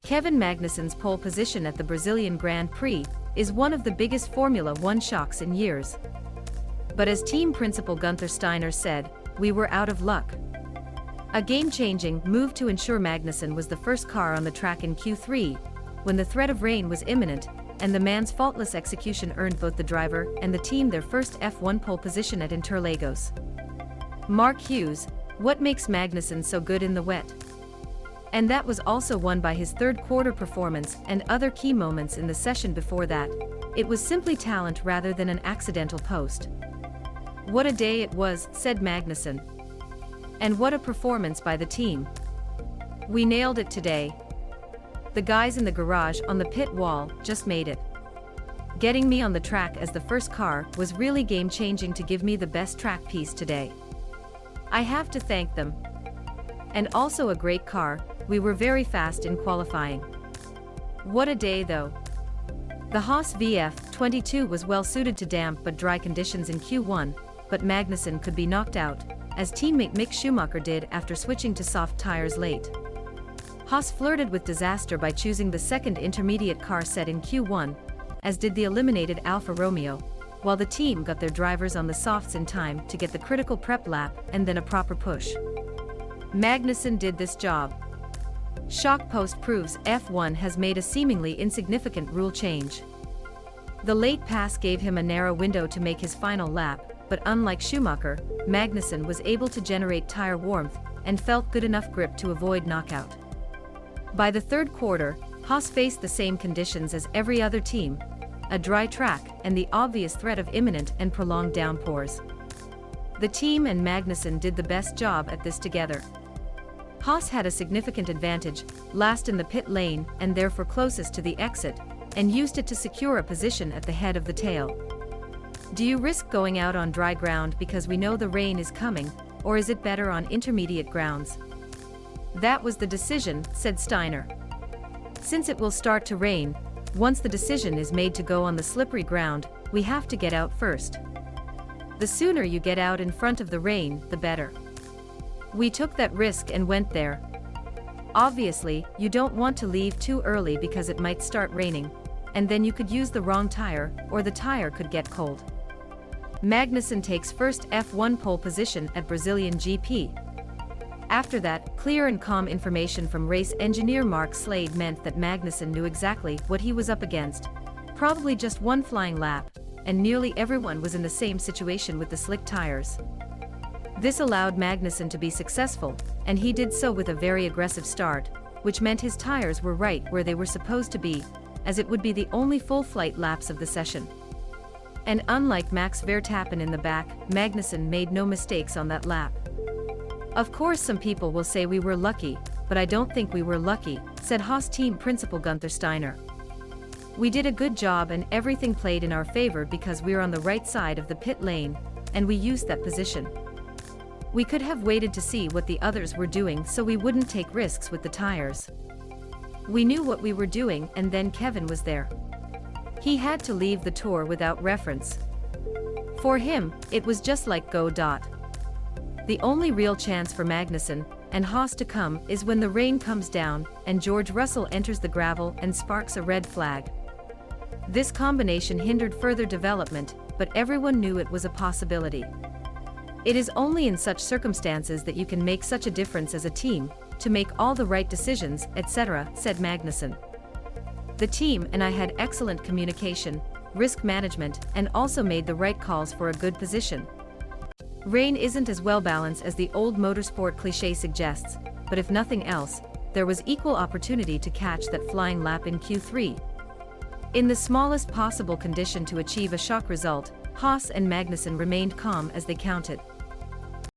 Kevin Magnussen's pole position at the Brazilian Grand Prix is one of the biggest Formula One shocks in years. But as team principal Günther Steiner said, "We were out of luck." A game-changing move to ensure Magnussen was the first car on the track in Q3, when the threat of rain was imminent, and the man's faultless execution earned both the driver and the team their first F1 pole position at Interlagos. Mark Hughes, what makes Magnussen so good in the wet? And that was also won by his third-quarter performance and other key moments in the session before that. It was simply talent rather than an accidental post. "What a day it was," said Magnussen. "And what a performance by the team. We nailed it today. The guys in the garage on the pit wall just made it. Getting me on the track as the first car was really game-changing to give me the best track piece today. I have to thank them. And also a great car, we were very fast in qualifying. What a day though." The Haas VF22 was well suited to damp but dry conditions in Q1, but Magnussen could be knocked out, as teammate Mick Schumacher did after switching to soft tires late. Haas flirted with disaster by choosing the second intermediate car set in Q1, as did the eliminated Alfa Romeo, while the team got their drivers on the softs in time to get the critical prep lap and then a proper push. Magnussen did this job. Shock post proves F1 has made a seemingly insignificant rule change. The late pass gave him a narrow window to make his final lap, but unlike Schumacher, Magnussen was able to generate tire warmth and felt good enough grip to avoid knockout. By the third quarter, Haas faced the same conditions as every other team, a dry track and the obvious threat of imminent and prolonged downpours. The team and Magnussen did the best job at this together. Haas had a significant advantage, last in the pit lane and therefore closest to the exit, and used it to secure a position at the head of the tail. Do you risk going out on dry ground because we know the rain is coming, or is it better on intermediate grounds? That was the decision, said Steiner. Since it will start to rain, once the decision is made to go on the slippery ground, we have to get out first. The sooner you get out in front of the rain, the better. We took that risk and went there. Obviously, you don't want to leave too early because it might start raining, and then you could use the wrong tire, or the tire could get cold. Magnussen takes first F1 pole position at Brazilian GP. After that, clear and calm information from race engineer Mark Slade meant that Magnussen knew exactly what he was up against, probably just one flying lap, and nearly everyone was in the same situation with the slick tires. This allowed Magnussen to be successful, and he did so with a very aggressive start, which meant his tires were right where they were supposed to be, as it would be the only full-flight laps of the session. And unlike Max Verstappen in the back, Magnussen made no mistakes on that lap. "Of course some people will say we were lucky, but I don't think we were lucky," said Haas team principal Günther Steiner. "We did a good job and everything played in our favor because we were on the right side of the pit lane, and we used that position. We could have waited to see what the others were doing so we wouldn't take risks with the tires. We knew what we were doing, and then Kevin was there. He had to leave the tour without reference. For him, it was just like go. The only real chance for Magnussen and Haas to come is when the rain comes down and George Russell enters the gravel and sparks a red flag. This combination hindered further development, but everyone knew it was a possibility. It is only in such circumstances that you can make such a difference as a team, to make all the right decisions, etc., said Magnussen. The team and I had excellent communication, risk management, and also made the right calls for a good position. Rain isn't as well balanced as the old motorsport cliché suggests, but if nothing else, there was equal opportunity to catch that flying lap in Q3. In the smallest possible condition to achieve a shock result, Haas and Magnussen remained calm as they counted.